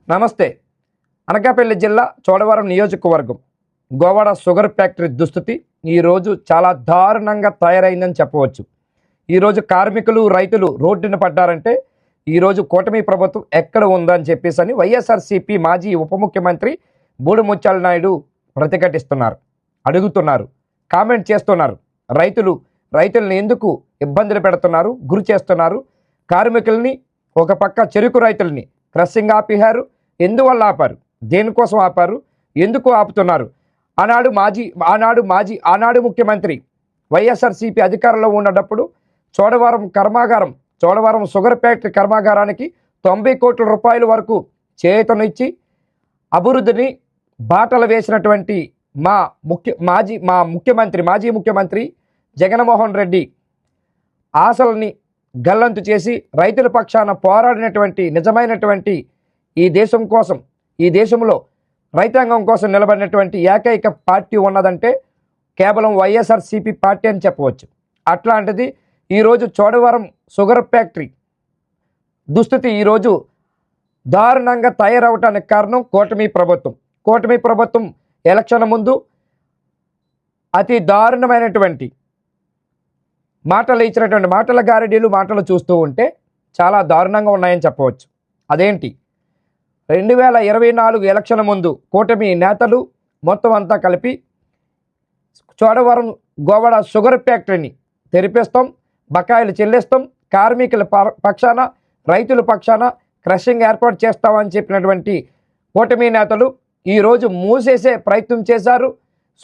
నమస్తే. అనకాపల్లి జిల్లా చోడవరం నియోజకవర్గం గోవాడ షుగర్ ఫ్యాక్టరీ దుస్థితి ఈరోజు చాలా దారుణంగా తయారైందని చెప్పవచ్చు. ఈరోజు కార్మికులు రైతులు రోడ్డున పడ్డారంటే ఈరోజు కూటమి ప్రభుత్వం ఎక్కడ ఉందని చెప్పేసి వైఎస్ఆర్సీపీ మాజీ ఉప ముఖ్యమంత్రి బూడిముత్యాల నాయుడు ప్రతిఘటిస్తున్నారు, అడుగుతున్నారు, కామెంట్ చేస్తున్నారు. రైతుల్ని ఎందుకు ఇబ్బందులు పెడుతున్నారు, గురి చేస్తున్నారు? కార్మికుల్ని ఒక పక్క చెరుకు రైతుల్ని క్రషింగ్ ఆపిహారు. ఎందువల్ల ఆపారు? దేనికోసం ఆపారు? ఎందుకు ఆపుతున్నారు? ఆనాడు ముఖ్యమంత్రి వైఎస్ఆర్సీపీ అధికారంలో ఉన్నప్పుడు చోడవరం షుగర్ ఫ్యాక్టరీ కర్మాగారానికి 90 కోట్ల రూపాయల వరకు చేయూతనిచ్చి అభివృద్ధిని బాటలు వేసినటువంటి మాజీ ముఖ్యమంత్రి జగన్మోహన్ రెడ్డి ఆశల్ని గల్లంతు చేసి రైతుల పక్షాన పోరాడినటువంటి నిజమైనటువంటి ఈ దేశం కోసం, ఈ దేశంలో రైతాంగం కోసం నిలబడినటువంటి ఏకైక పార్టీ ఉన్నదంటే కేవలం వైఎస్ఆర్సీపీ పార్టీ అని చెప్పవచ్చు. అట్లాంటిది ఈరోజు చోడవరం షుగర్ ఫ్యాక్టరీ దుస్థితి ఈరోజు దారుణంగా తయారవటానికి కారణం కూటమి ప్రభుత్వం ఎలక్షన్ ముందు అతి దారుణమైనటువంటి మాటలు ఇచ్చినటువంటి మాటల గారడీలు మాటలు చూస్తూ ఉంటే చాలా దారుణంగా ఉన్నాయని చెప్పవచ్చు. అదేంటి? 2024 ఎలక్షన్ ముందు కూటమి నేతలు మొత్తం అంతా కలిపి చోడవరం గోవాడ షుగర్ ఫ్యాక్టరీని తెరిపేస్తాం, బకాయిలు చెల్లిస్తాం, కార్మికుల పక్షాన రైతుల పక్షాన క్రషింగ్ ఏర్పాటు చేస్తామని చెప్పినటువంటి కూటమి నేతలు ఈరోజు మూసేసే ప్రయత్నం చేశారు.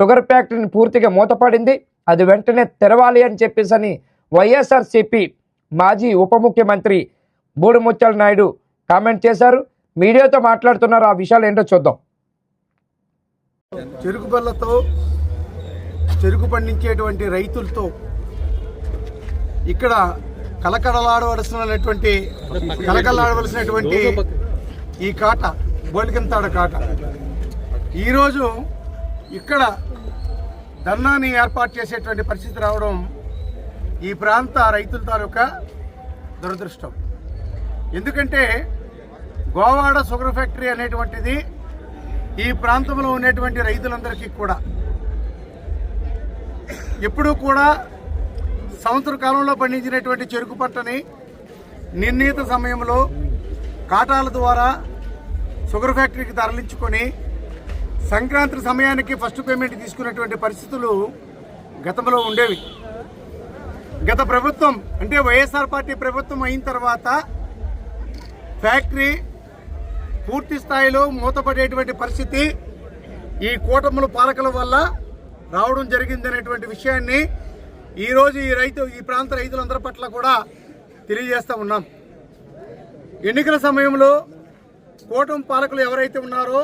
షుగర్ ఫ్యాక్టరీని పూర్తిగా మూతపడింది, అది వెంటనే తెరవాలి అని చెప్పేసి వైఎస్ఆర్సీపీ మాజీ ఉప ముఖ్యమంత్రి బూడిముత్యాల నాయుడు కామెంట్ చేశారు. మీడియాతో మాట్లాడుతున్నారు. ఆ విషయాలు ఏంటో చూద్దాం. చెరుకు బెల్లతో చెరుకు పండించేటువంటి రైతులతో ఇక్కడ కలకలాడవలసినటువంటి ఈ కాట బోలికంతాడ కాట ఈరోజు ఇక్కడ ధర్నాని ఏర్పాటు చేసేటువంటి పరిస్థితి రావడం ఈ ప్రాంత రైతుల తాలూకా దురదృష్టం. ఎందుకంటే గోవాడ షుగర్ ఫ్యాక్టరీ అనేటువంటిది ఈ ప్రాంతంలో ఉన్నటువంటి రైతులందరికీ కూడా ఎప్పుడూ కూడా సంవత్సర కాలంలో పండించినటువంటి చెరుకు పంటని నిర్ణీత సమయంలో కాటాల ద్వారా షుగర్ ఫ్యాక్టరీకి తరలించుకొని సంక్రాంతి సమయానికి ఫస్ట్ పేమెంట్ తీసుకునేటువంటి పరిస్థితులు గతంలో ఉండేవి. గత ప్రభుత్వం అంటే వైఎస్ఆర్ పార్టీ ప్రభుత్వం అయిన తర్వాత ఫ్యాక్టరీ పూర్తి స్థాయిలో మూతపడేటువంటి పరిస్థితి ఈ కూటముల పాలకుల వల్ల రావడం జరిగిందనేటువంటి విషయాన్ని ఈరోజు ఈ ప్రాంత రైతులందరి పట్ల కూడా తెలియజేస్తూ ఉన్నాం. ఎన్నికల సమయంలో కూటమి పాలకులు ఎవరైతే ఉన్నారో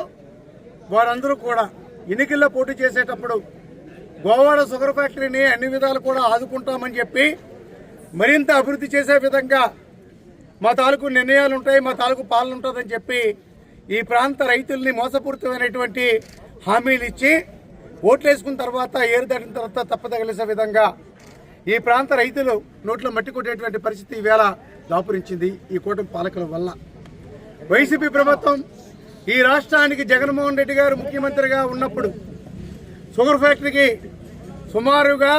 వారందరూ కూడా ఎన్నికల్లో పోటీ చేసేటప్పుడు గోవాడ షుగర్ ఫ్యాక్టరీని అన్ని విధాలు కూడా ఆదుకుంటామని చెప్పి మరింత అభివృద్ధి చేసే విధంగా మా తాలూకు నిర్ణయాలు ఉంటాయి, మా తాలూకు పాలన ఉంటుందని చెప్పి ఈ ప్రాంత రైతుల్ని మోసపూరితమైనటువంటి హామీలు ఇచ్చి ఓట్లు వేసుకున్న తర్వాత ఏరు దాటిన తర్వాత తప్పదగలేసే విధంగా ఈ ప్రాంత రైతులు నోట్లో మట్టి కొట్టేటువంటి పరిస్థితి ఈవేళ దాపురించింది ఈ కూటమి పాలకుల వల్ల. వైసీపీ ప్రభుత్వం ఈ రాష్ట్రానికి జగన్మోహన్ రెడ్డి గారు ముఖ్యమంత్రిగా ఉన్నప్పుడు షుగర్ ఫ్యాక్టరీకి సుమారుగా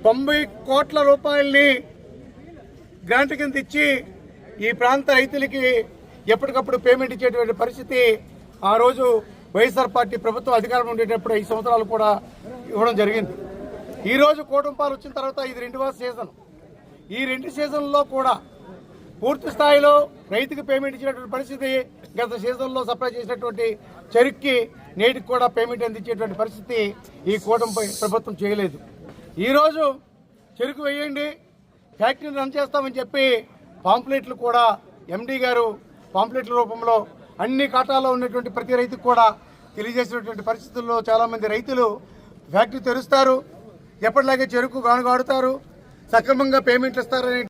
90 కోట్ల రూపాయలని గ్రాంట్ కింద ఇచ్చి ఈ ప్రాంత రైతులకి ఎప్పటికప్పుడు పేమెంట్ ఇచ్చేటువంటి పరిస్థితి ఆ రోజు వైఎస్ఆర్ పార్టీ ప్రభుత్వం అధికారంలో ఉండేటప్పుడు 5 సంవత్సరాలు కూడా ఇవ్వడం జరిగింది. ఈరోజు కూటమి పాలు వచ్చిన తర్వాత ఇది 2వ సీజన్. ఈ 2 సీజన్లో కూడా పూర్తి స్థాయిలో రైతుకి పేమెంట్ ఇచ్చినటువంటి పరిస్థితి గత సీజన్లో సప్లై చేసినటువంటి చెరుక్కి నేటికి కూడా పేమెంట్ అందించేటువంటి పరిస్థితి ఈ కూటమి ప్రభుత్వం చేయలేదు. ఈరోజు చెరుకు వేయండి, ఫ్యాక్టరీని రన్ చేస్తామని చెప్పి పాంప్లెట్లు కూడా ఎండీ గారు పాంప్లెట్ల రూపంలో అన్ని కాటాల్లో ఉన్నటువంటి ప్రతి రైతుకు కూడా తెలియజేసినటువంటి పరిస్థితుల్లో చాలామంది రైతులు ఫ్యాక్టరీ తెరుస్తారు, ఎప్పటిలాగే చెరుకు గానుగాడుతారు, సక్రమంగా పేమెంట్లు ఇస్తారని